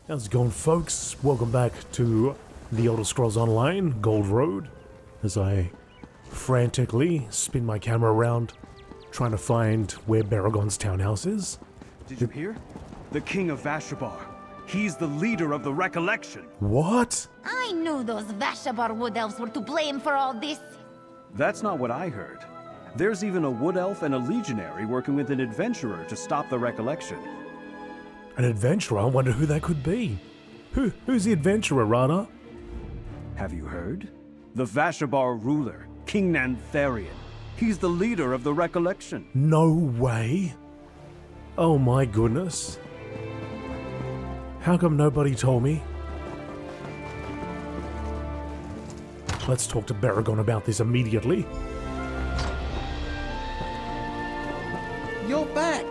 How's it going, folks? Welcome back to The Elder Scrolls Online, Gold Road, as I frantically spin my camera around, trying to find where Baragon's townhouse is. Did you hear? The King of Vashabar. He's the leader of the Recollection. What? I knew those Vashabar wood elves were to blame for all this. That's not what I heard. There's even a wood elf and a legionary working with an adventurer to stop the Recollection. An adventurer? I wonder who that could be. Who's the adventurer, Rana? Have you heard? The Vashabar ruler, King Nantharian. He's the leader of the Recollection. No way. Oh my goodness. How come nobody told me? Let's talk to Baragon about this immediately. You're back!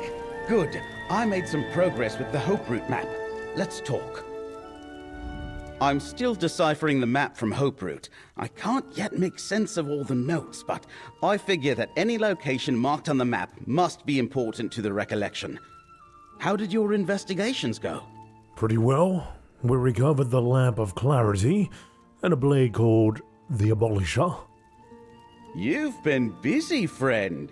Good. I made some progress with the Hope Route map. Let's talk. I'm still deciphering the map from Hope Route. I can't yet make sense of all the notes, but I figure that any location marked on the map must be important to the Recollection. How did your investigations go? Pretty well. We recovered the Lamp of Clarity and a blade called the Abolisher. You've been busy, friend.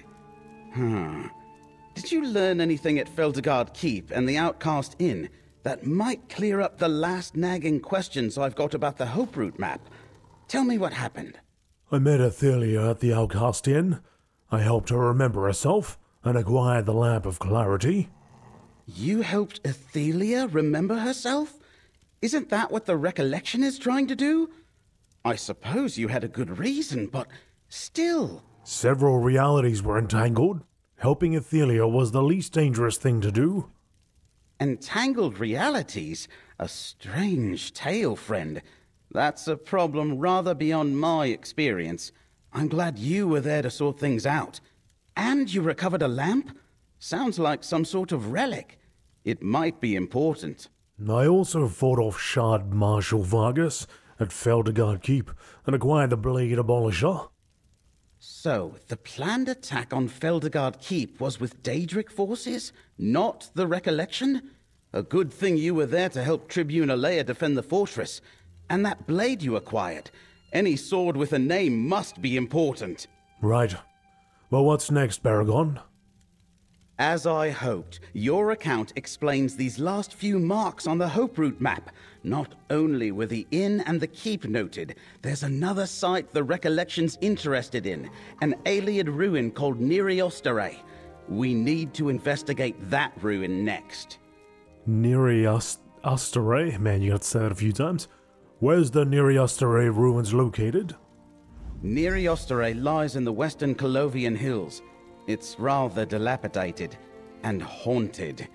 Did you learn anything at Feldergard Keep and the Outcast Inn that might clear up the last nagging questions I've got about the Hope Route map? Tell me what happened. I met Ithelia at the Outcast Inn. I helped her remember herself and acquire the Lamp of Clarity. You helped Ithelia remember herself? Isn't that what the Recollection is trying to do? I suppose you had a good reason, but still. Several realities were entangled. Helping Ithelia was the least dangerous thing to do. Entangled realities? A strange tale, friend. That's a problem rather beyond my experience. I'm glad you were there to sort things out. And you recovered a lamp? Sounds like some sort of relic. It might be important. I also fought off Shard Marshal Vargas at Feldergard Keep and acquired the Blade Abolisher. So, the planned attack on Feldergard Keep was with Daedric forces, not the Recollection? A good thing you were there to help Tribune Alea defend the fortress. And that blade you acquired. Any sword with a name must be important. Right. Well, what's next, Baragon? As I hoped, your account explains these last few marks on the Hope Route map. Not only were the inn and the keep noted, there's another site the Recollection's interested in, an Aeliad ruin called Neriostare. We need to investigate that ruin next. Neriostare? Man, you got to say that a few times. Where's the Neriostare ruins located? Neriostare lies in the western Colovian hills. It's rather dilapidated and haunted.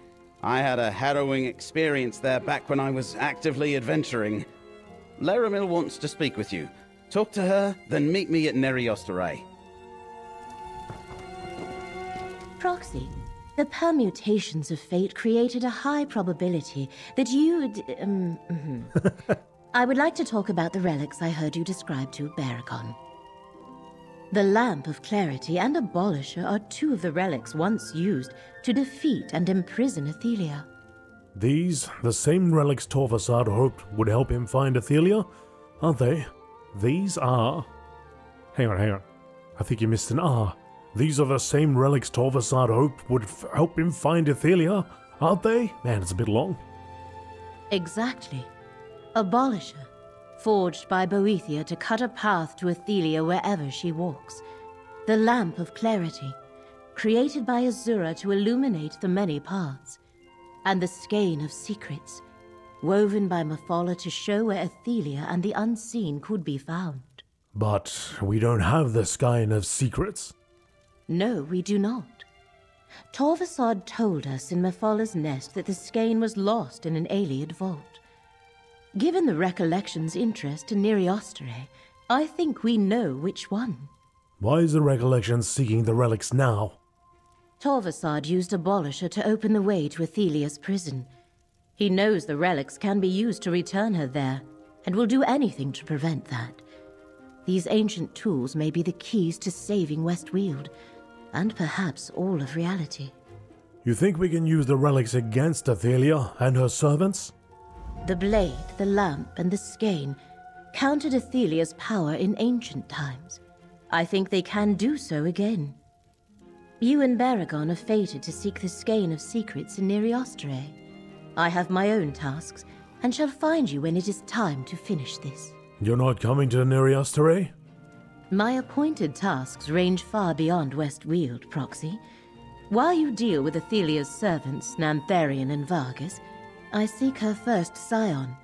I had a harrowing experience there back when I was actively adventuring. Laramil wants to speak with you. Talk to her, then meet me at Neriostare. Proxy, the permutations of fate created a high probability that you'd... I would like to talk about the relics I heard you describe to Baragon. The Lamp of Clarity and Abolisher are two of the relics once used to defeat and imprison Ithelia. These, the same relics Torvasad hoped would help him find Ithelia, aren't they? These are... Hang on. I think you missed an R. These are the same relics Torvasad hoped would help him find Ithelia, aren't they? Man, it's a bit long. Exactly. Abolisher, forged by Boethia to cut a path to Ithelia wherever she walks. The Lamp of Clarity, created by Azura to illuminate the many paths. And the Skein of Secrets, woven by Mephala to show where Ithelia and the Unseen could be found. But we don't have the Skein of Secrets. No, we do not. Torvasad told us in Mephala's nest that the Skein was lost in an Aeliad vault. Given the Recollection's interest in Neriostare, I think we know which one. Why is the Recollection seeking the relics now? Torvasad used Abolisher to open the way to Ithelia's prison. He knows the relics can be used to return her there, and will do anything to prevent that. These ancient tools may be the keys to saving West Weald, and perhaps all of reality. You think we can use the relics against Ithelia and her servants? The blade, the lamp, and the skein countered Ithelia's power in ancient times. I think they can do so again. You and Baragon are fated to seek the skein of secrets in Neriostre. I have my own tasks, and shall find you when it is time to finish this. You're not coming to Neriostre? My appointed tasks range far beyond West Weald, Proxy. While you deal with Ithelia's servants, Nantharian and Vargas, I seek her first scion,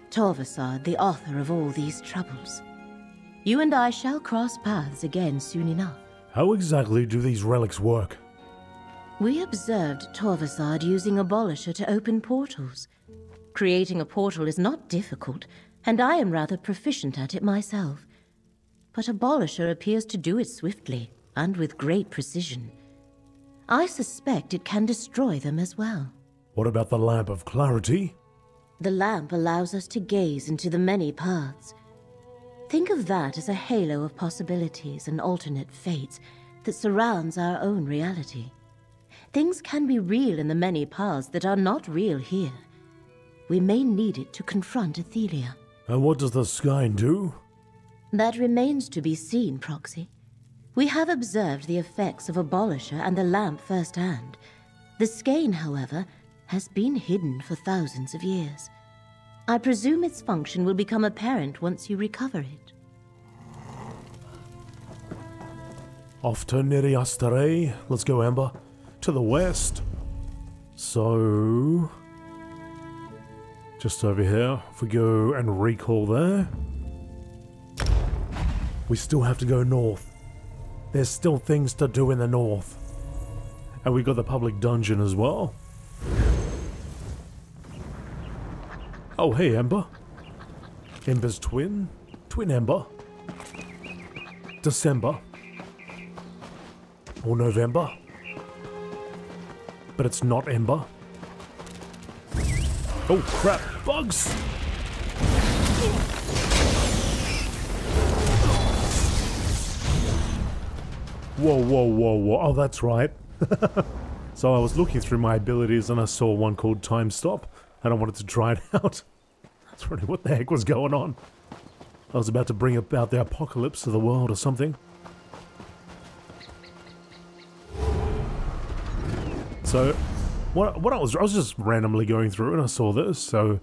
Torvasad, the author of all these troubles. You and I shall cross paths again soon enough. How exactly do these relics work? We observed Torvasad using Abolisher to open portals. Creating a portal is not difficult, and I am rather proficient at it myself. But Abolisher appears to do it swiftly, and with great precision. I suspect it can destroy them as well. What about the Lamp of Clarity? The lamp allows us to gaze into the many paths. Think of that as a halo of possibilities and alternate fates that surrounds our own reality. Things can be real in the many paths that are not real here. We may need it to confront Ithelia. And what does the skein do? That remains to be seen, Proxy. We have observed the effects of Abolisher and the lamp firsthand. The skein, however, has been hidden for thousands of years. I presume its function will become apparent once you recover it. Off to Neriostre. Let's go, Ember. To the west. So... just over here. If we go and recall there... we still have to go north. There's still things to do in the north. And we've got the public dungeon as well. Oh, hey, Ember. Ember's twin. Twin Ember. December. Or November. But it's not Ember. Oh, crap. Bugs! Whoa, whoa, whoa, whoa. Oh, that's right. So I was looking through my abilities and I saw one called Time Stop. And I wanted to try it out. That's really what the heck was going on. I was about to bring about the apocalypse of the world or something. So, what I was just randomly going through and I saw this. So,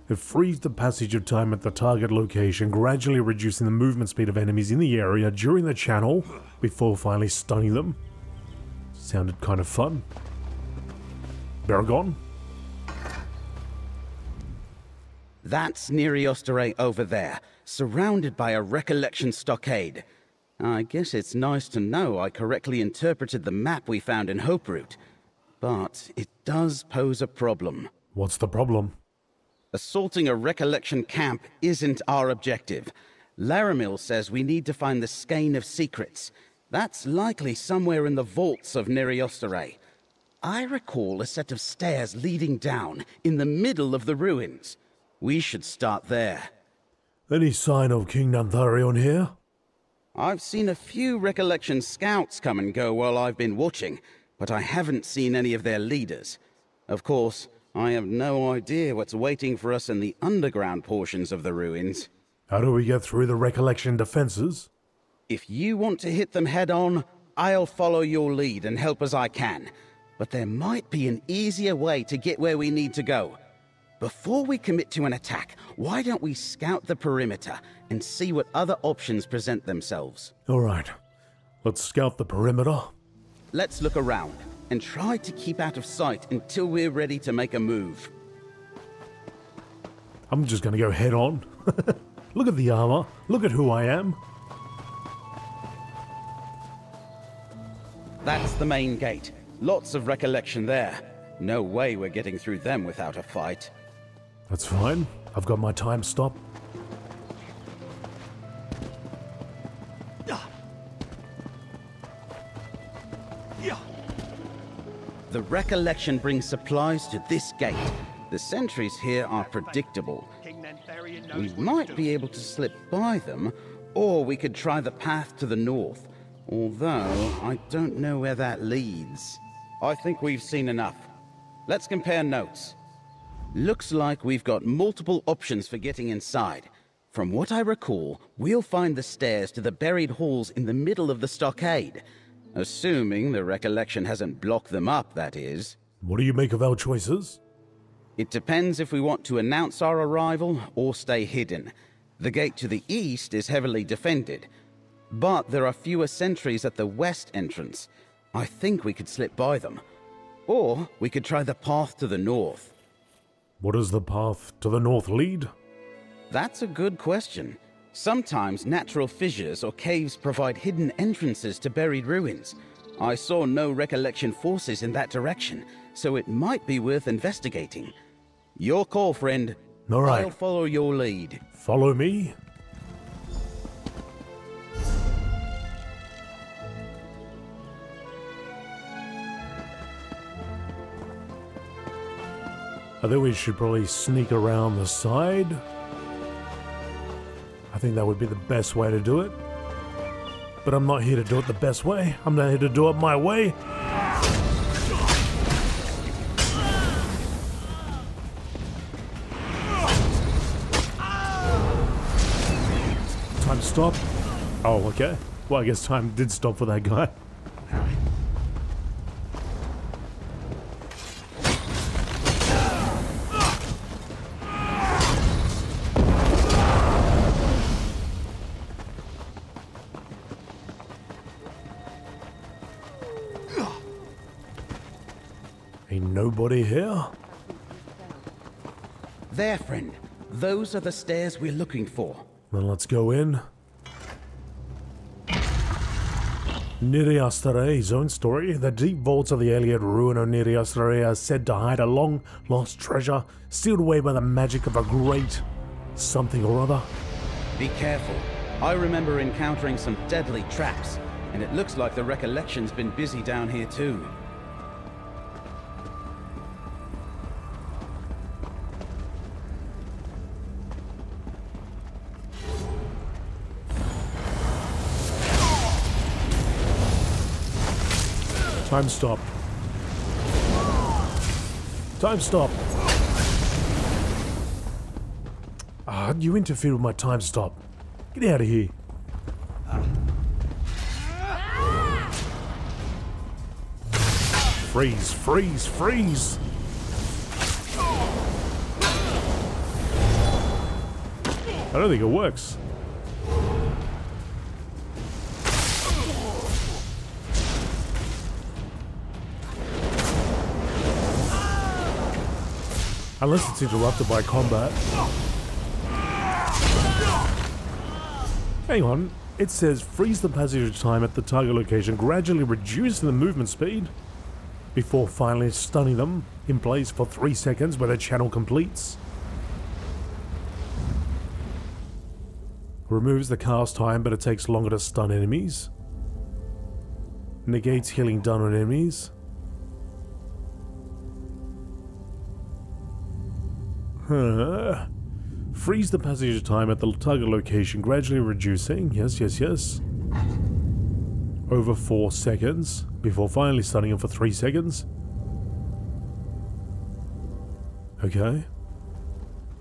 it frees the passage of time at the target location, gradually reducing the movement speed of enemies in the area during the channel before finally stunning them. Sounded kind of fun. Baragon? That's Neriostre over there, surrounded by a recollection stockade. I guess it's nice to know I correctly interpreted the map we found in Hoperoot. But it does pose a problem. What's the problem? Assaulting a recollection camp isn't our objective. Laramil says we need to find the Skein of Secrets. That's likely somewhere in the vaults of Neriostre. I recall a set of stairs leading down in the middle of the ruins. We should start there. Any sign of King Nantharion here? I've seen a few recollection scouts come and go while I've been watching, but I haven't seen any of their leaders. Of course, I have no idea what's waiting for us in the underground portions of the ruins. How do we get through the recollection defenses? If you want to hit them head on, I'll follow your lead and help as I can. But there might be an easier way to get where we need to go. Before we commit to an attack, why don't we scout the perimeter and see what other options present themselves? Alright, let's scout the perimeter. Let's look around and try to keep out of sight until we're ready to make a move. I'm just gonna go head on. Look at the armor, look at who I am. That's the main gate. Lots of recollection there. No way we're getting through them without a fight. That's fine. I've got my time stop. The recollection brings supplies to this gate. The sentries here are predictable. We might be able to slip by them, or we could try the path to the north. Although, I don't know where that leads. I think we've seen enough. Let's compare notes. Looks like we've got multiple options for getting inside. From what I recall, we'll find the stairs to the buried halls in the middle of the stockade. Assuming the recollection hasn't blocked them up, that is. What do you make of our choices? It depends if we want to announce our arrival or stay hidden. The gate to the east is heavily defended, but there are fewer sentries at the west entrance. I think we could slip by them. Or we could try the path to the north. What does the path to the north lead? That's a good question. Sometimes natural fissures or caves provide hidden entrances to buried ruins. I saw no recollection forces in that direction, so it might be worth investigating. Your call, friend. All right. I'll follow your lead. Follow me? I think we should probably sneak around the side. I think that would be the best way to do it. But I'm not here to do it the best way. I'm not here to do it my way. Time stop. Oh, okay. Well, I guess time did stop for that guy. Ain't nobody here? There, friend. Those are the stairs we're looking for. Then let's go in. Niriastare's own story. The deep vaults of the alien ruin of Niriastare are said to hide a long-lost treasure, sealed away by the magic of a great something or other. Be careful. I remember encountering some deadly traps, and it looks like the recollection's been busy down here too. Time stop. Time stop. Ah, you interfered with my time stop. Get out of here. Freeze, freeze, freeze. I don't think it works. Unless it's interrupted by combat. Hang on, it says freeze the passage time at the target location, gradually reducing the movement speed before finally stunning them in place for 3 seconds when the channel completes. Removes the cast time, but it takes longer to stun enemies. Negates healing done on enemies. Freeze the passage time at the target location, gradually reducing, yes, over 4 seconds, before finally stunning him for 3 seconds. Okay.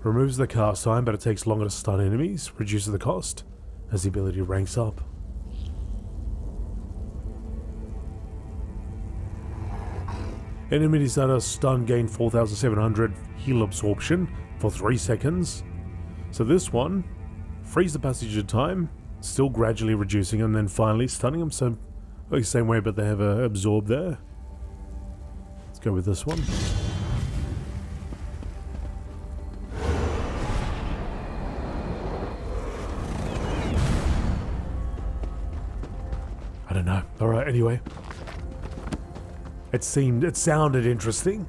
Removes the cast time, but it takes longer to stun enemies, reduces the cost, as the ability ranks up. Enemies that are stunned gain 4,700 heal absorption for 3 seconds. So this one, freeze the passage of time, still gradually reducing and then finally stunning them. So, like the same way, but they have absorb there. Let's go with this one. I don't know. Alright, anyway. It sounded interesting.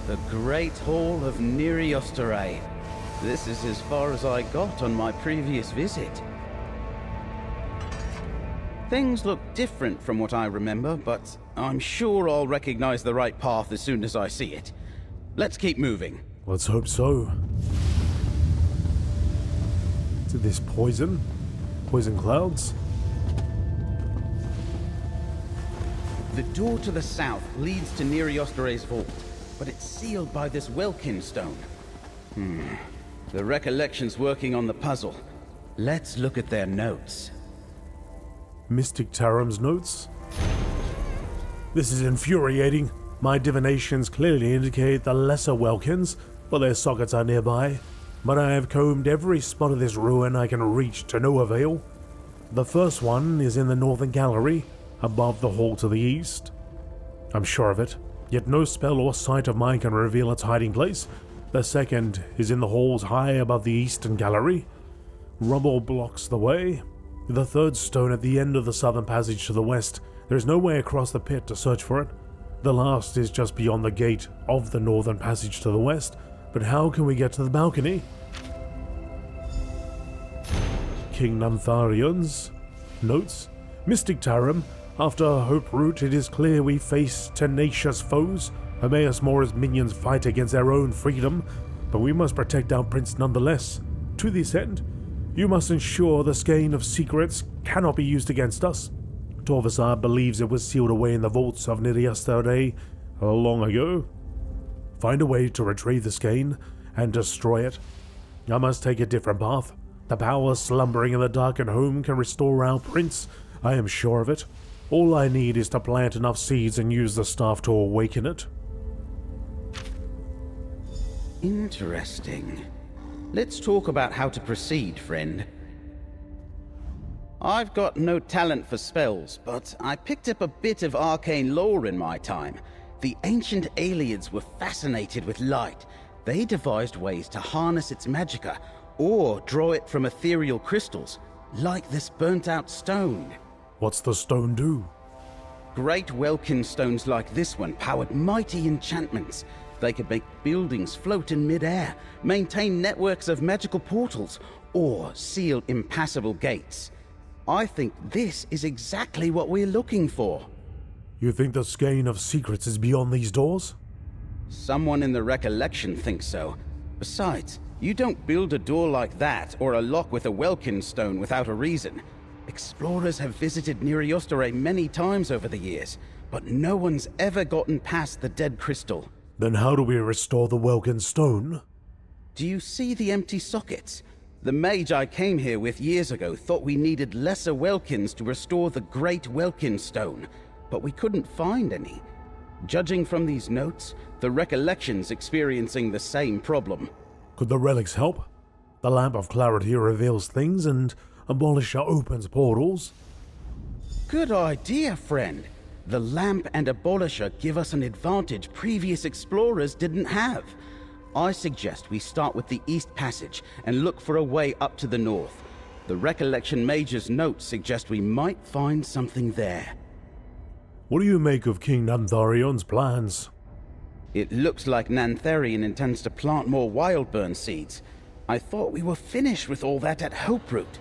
The Great Hall of Niriostare. This is as far as I got on my previous visit. Things look different from what I remember, but I'm sure I'll recognize the right path as soon as I see it. Let's keep moving. Let's hope so. To this poison? Poison clouds. The door to the south leads to Neriostore's vault, but it's sealed by this Welkin stone. The Recollection's working on the puzzle. Let's look at their notes. Mystic Taram's notes. This is infuriating. My divinations clearly indicate the lesser Welkins, but their sockets are nearby. But I have combed every spot of this ruin I can reach to no avail. The first one is in the northern gallery, above the hall to the east. I'm sure of it, yet no spell or sight of mine can reveal its hiding place. The second is in the halls high above the eastern gallery. Rubble blocks the way. The third stone at the end of the southern passage to the west. There is no way across the pit to search for it. The last is just beyond the gate of the northern passage to the west. But how can we get to the balcony? King Nantharion's notes. Mystic Taram. After Hope Root, it is clear we face tenacious foes. Hermaeus Mora's minions fight against their own freedom, but we must protect our prince nonetheless. To this end, you must ensure the skein of secrets cannot be used against us. Torvasar believes it was sealed away in the vaults of Neriostore's long ago. Find a way to retrieve the skein and destroy it. I must take a different path. The power slumbering in the darkened home can restore our prince. I am sure of it. All I need is to plant enough seeds and use the staff to awaken it. Interesting. Let's talk about how to proceed, friend. I've got no talent for spells, but I picked up a bit of arcane lore in my time. The ancient Aelids were fascinated with light. They devised ways to harness its magicka, or draw it from ethereal crystals, like this burnt-out stone. What's the stone do? Great Welkin stones like this one powered mighty enchantments. They could make buildings float in mid-air, maintain networks of magical portals, or seal impassable gates. I think this is exactly what we're looking for. You think the skein of secrets is beyond these doors? Someone in the Recollection thinks so. Besides, you don't build a door like that or a lock with a Welkin stone without a reason. Explorers have visited Neriostore many times over the years, but no one's ever gotten past the dead crystal. Then how do we restore the Welkin stone? Do you see the empty sockets? The mage I came here with years ago thought we needed lesser Welkins to restore the Great Welkin Stone, but we couldn't find any. Judging from these notes, the Recollection's experiencing the same problem. Could the relics help? The Lamp of Clarity reveals things and Abolisher opens portals. Good idea, friend. The Lamp and Abolisher give us an advantage previous explorers didn't have. I suggest we start with the East Passage and look for a way up to the north. The Recollection Mage's notes suggest we might find something there. What do you make of King Nantharion's plans? It looks like Nantharion intends to plant more wildburn seeds. I thought we were finished with all that at Hope Root.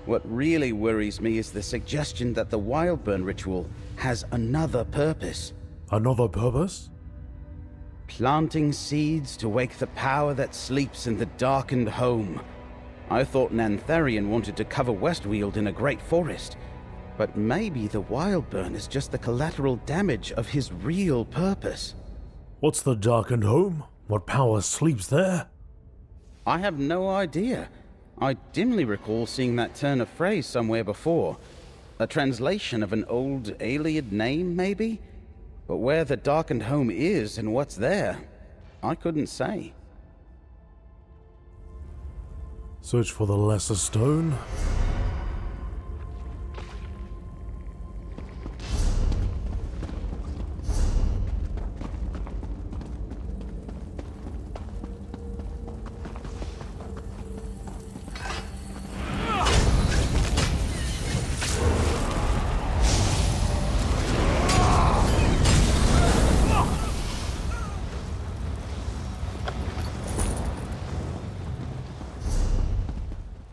What really worries me is the suggestion that the wildburn ritual has another purpose. Another purpose? Planting seeds to wake the power that sleeps in the darkened home. I thought Nantharion wanted to cover West Weald in a great forest, but maybe the wildburn is just the collateral damage of his real purpose. What's the darkened home? What power sleeps there? I have no idea. I dimly recall seeing that turn of phrase somewhere before. A translation of an old Aeliad name, maybe? But where the darkened home is and what's there, I couldn't say. Search for the lesser stone.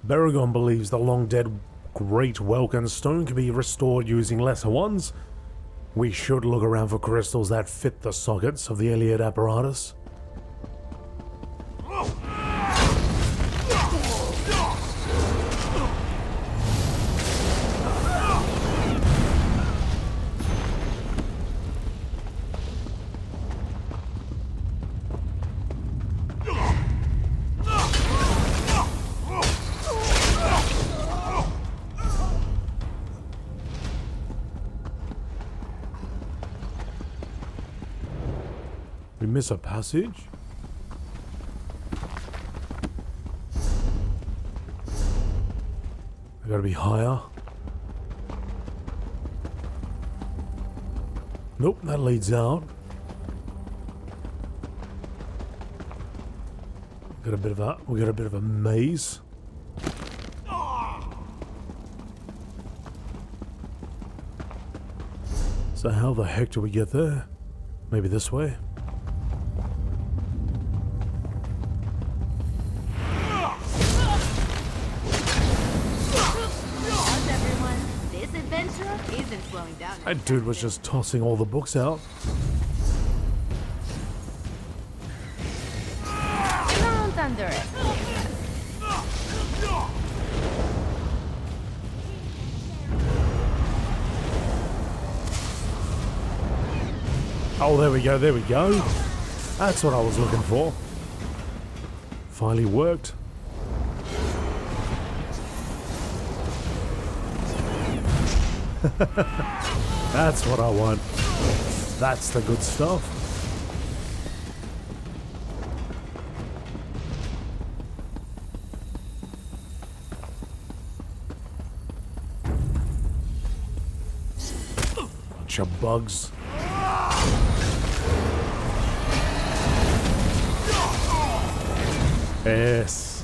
Baragon believes the long-dead Great Welkin Stone can be restored using lesser ones. We should look around for crystals that fit the sockets of the Iliad apparatus. We miss a passage? I gotta be higher. Nope, that leads out. We got a bit of a maze. So how the heck do we get there? Maybe this way? That dude was just tossing all the books out. Don't underestimate. Oh, there we go, there we go. That's what I was looking for. Finally worked. That's what I want. That's the good stuff. Bunch of bugs. Yes.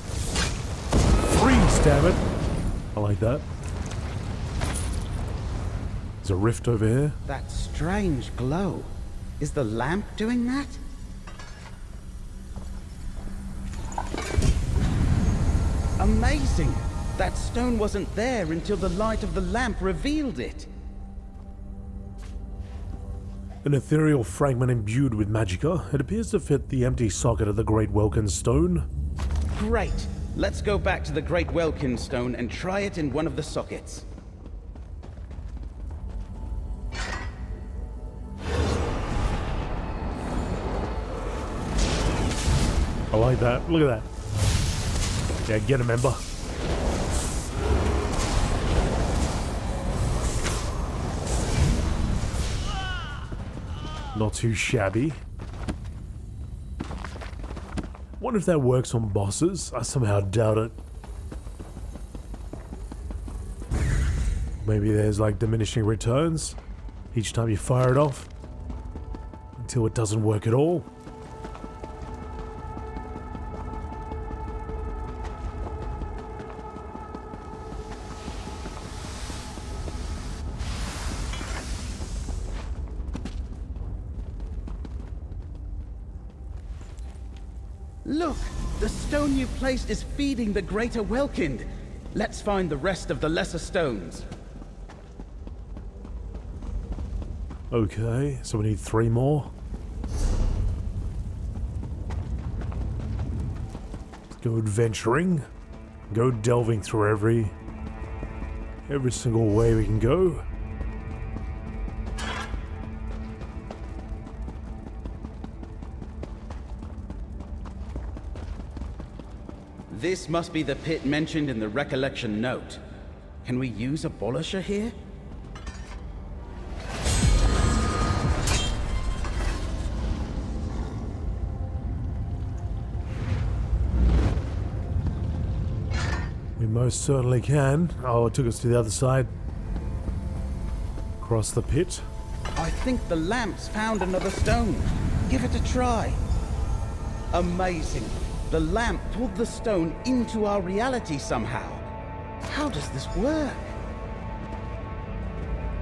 Freeze, damn it. I like that. There's a rift over here. That strange glow. Is the lamp doing that? Amazing! That stone wasn't there until the light of the lamp revealed it. An ethereal fragment imbued with magicka. It appears to fit the empty socket of the Great Welkin Stone. Great! Let's go back to the Great Welkin Stone and try it in one of the sockets. I like that. Look at that. Yeah, get him, Ember. Not too shabby. Wonder if that works on bosses. I somehow doubt it. Maybe there's like diminishing returns each time you fire it off until it doesn't work at all. Look! The stone you placed is feeding the Greater Welkind. Let's find the rest of the lesser stones. Okay, so we need 3 more. Let's go adventuring. Go delving through every single way we can go. This must be the pit mentioned in the recollection note. Can we use a abolisher here? We most certainly can. Oh, it took us to the other side. Across the pit. I think the lamp's found another stone. Give it a try. Amazing. The lamp pulled the stone into our reality somehow. How does this work?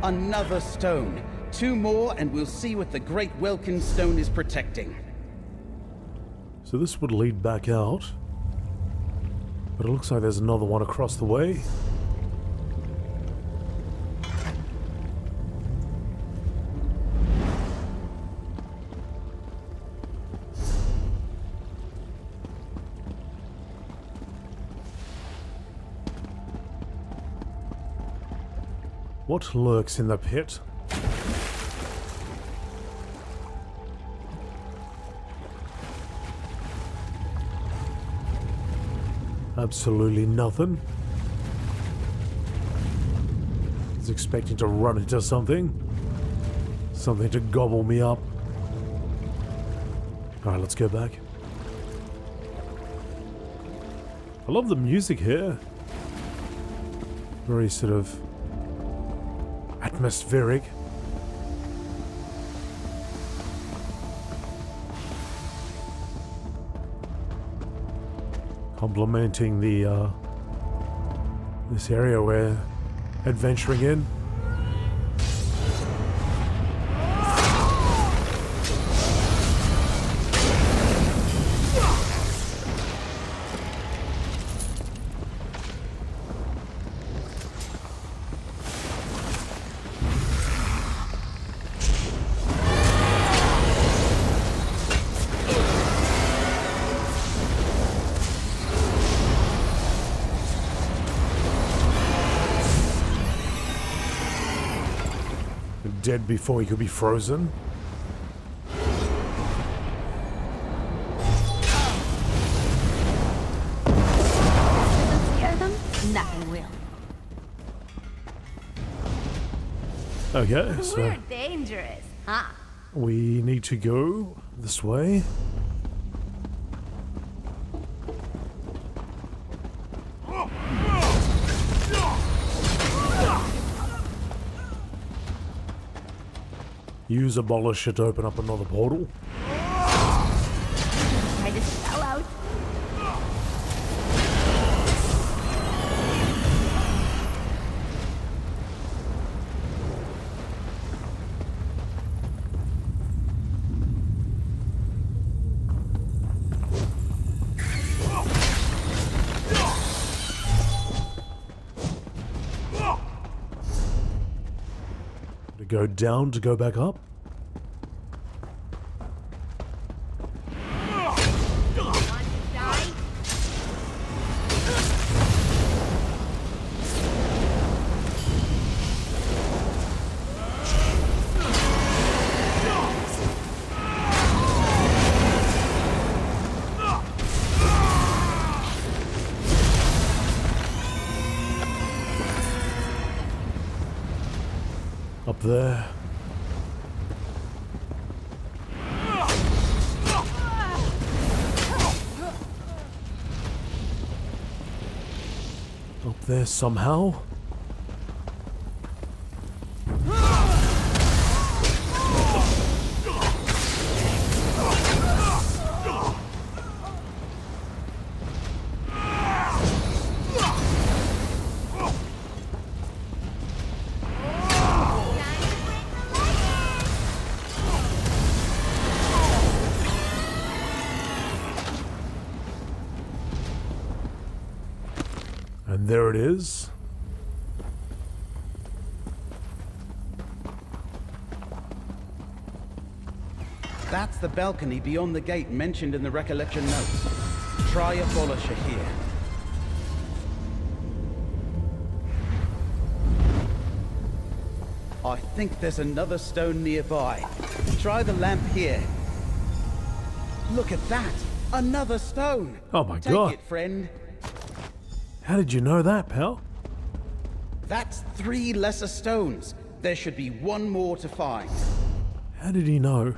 Another stone. 2 more and we'll see what the Great Welkin Stone is protecting. So this would lead back out. But it looks like there's another one across the way. What lurks in the pit? Absolutely nothing. I was expecting to run into something. Something to gobble me up. Alright, let's go back. I love the music here. Very sort of atmospheric. Complementing the this area we're adventuring in. Dead before he could be frozen. Doesn't scare them? Nothing will. Okay, so We're dangerous, huh? we need to go this way. Use Abolisher to open up another portal. I just fell out. To go down to go back up. Up there. Up there somehow. And there it is. That's the balcony beyond the gate mentioned in the recollection notes. Try Abolisher here. I think there's another stone nearby. Try the lamp here. Look at that! Another stone! Oh my God. Take it, friend. How did you know that, pal? That's 3 lesser stones. There should be 1 more to find. How did he know?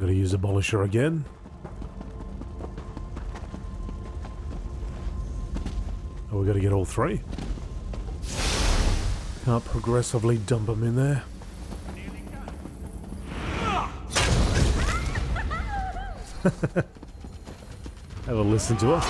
Gotta use Abolisher again. Oh, we gotta get all 3. Can't progressively dump them in there. Have a listen to it.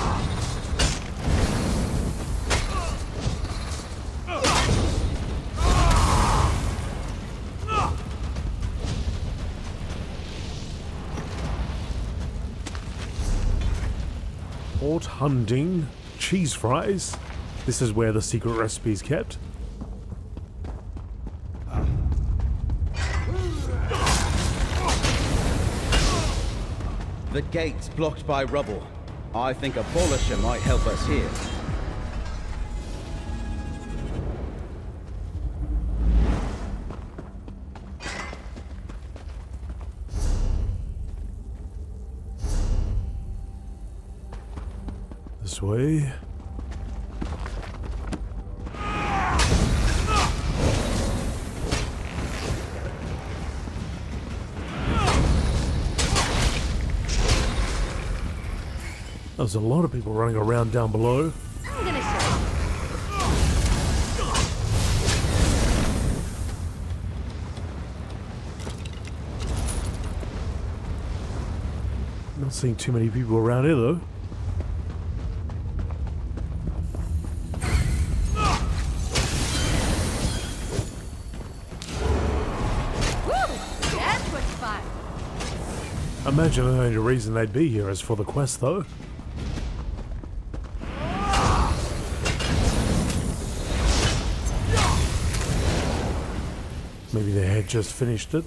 Port Hunding cheese fries. This is where the secret recipe is kept. The gate's blocked by rubble. I think Abolisher might help us here. This way. There's a lot of people running around down below. I'm gonna show you. Not seeing too many people around here though. Imagine the only reason they'd be here is for the quest, though. Maybe they had just finished it.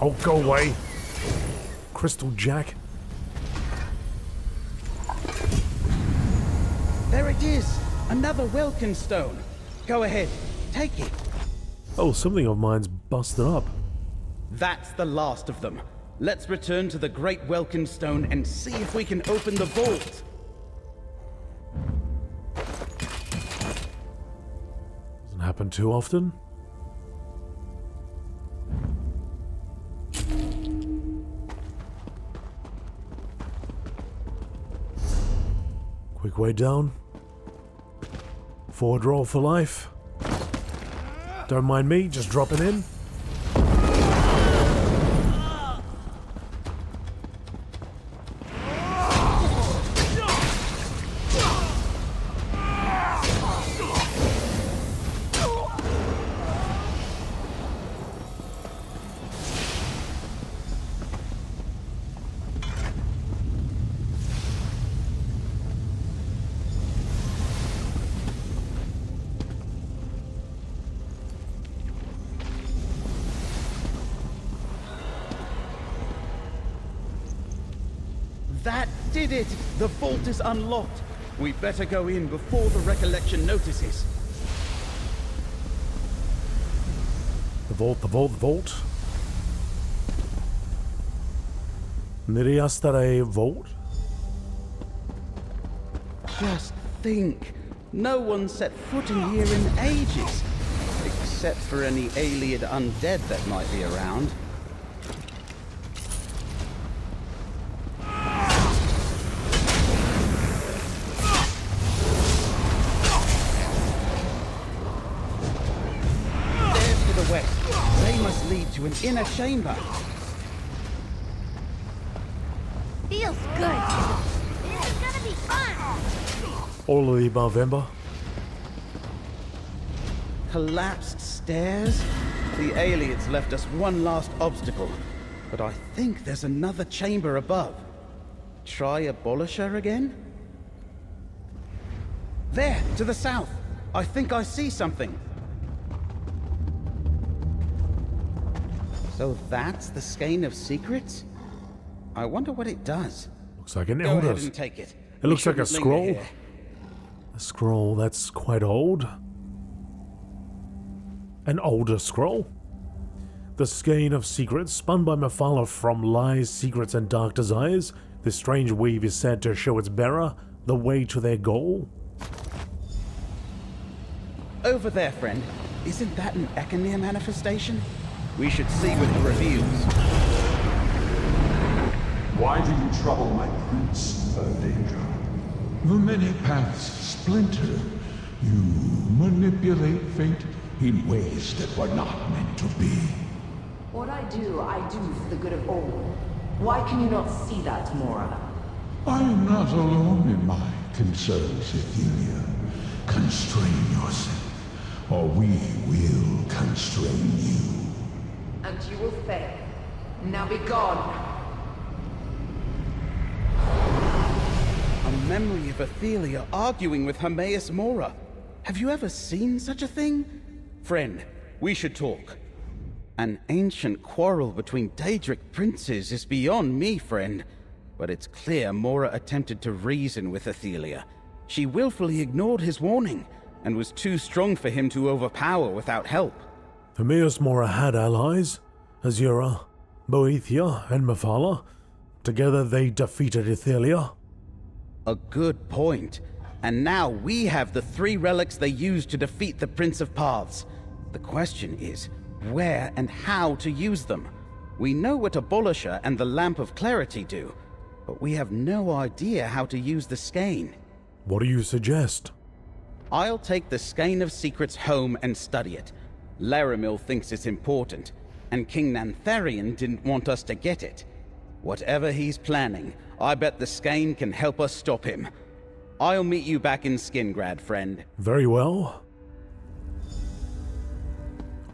Oh, go away! Crystal Jack. There it is! Another Welkin stone. Go ahead, take it. Oh, something of mine's busted up. That's the last of them. Let's return to the Great Welkin Stone and see if we can open the vault. Doesn't happen too often. Quick way down. Forward roll for life. Don't mind me, just dropping in. That did it! The vault is unlocked. We better go in before the recollection notices. The vault, the vault, the vault. Niriastare vault? Just think. No one set foot in here in ages. Except for any alien undead that might be around. To an inner chamber. Feels good. This is gonna be fun. All of the above, Ember. Collapsed stairs? The aliens left us one last obstacle, but I think there's another chamber above. Try Abolisher again? There, to the south. I think I see something. So that's the Skein of Secrets? I wonder what it does. Looks like an Go ahead Elders. and take it. It looks like a scroll. A scroll that's quite old. An older scroll. The Skein of Secrets, spun by Mephala from lies, secrets, and dark desires. This strange weave is said to show its bearer the way to their goal. Over there, friend. Isn't that an Ekenir manifestation? We should see with the reviews. Why do you trouble my prince, Danger? The many paths splinter. You manipulate fate in ways that were not meant to be. What I do for the good of all. Why can you not see that, Mora? I am not alone in my concerns, Ithelia. Constrain yourself, or we will constrain you. And you will fail. Now be gone. A memory of Ithelia arguing with Hermaeus Mora. Have you ever seen such a thing? Friend, we should talk. An ancient quarrel between Daedric princes is beyond me, friend. But it's clear Mora attempted to reason with Ithelia. She willfully ignored his warning, and was too strong for him to overpower without help. Hermaeus Mora had allies, Azura, Boethia, and Mephala. Together they defeated Ithelia. A good point. And now we have the 3 relics they used to defeat the Prince of Paths. The question is, where and how to use them? We know what Abolisher and the Lamp of Clarity do, but we have no idea how to use the skein. What do you suggest? I'll take the Skein of Secrets home and study it. Laramil thinks it's important, and King Nantharion didn't want us to get it. Whatever he's planning, I bet the skein can help us stop him. I'll meet you back in Skingrad, friend. Very well.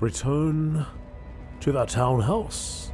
Return to the townhouse.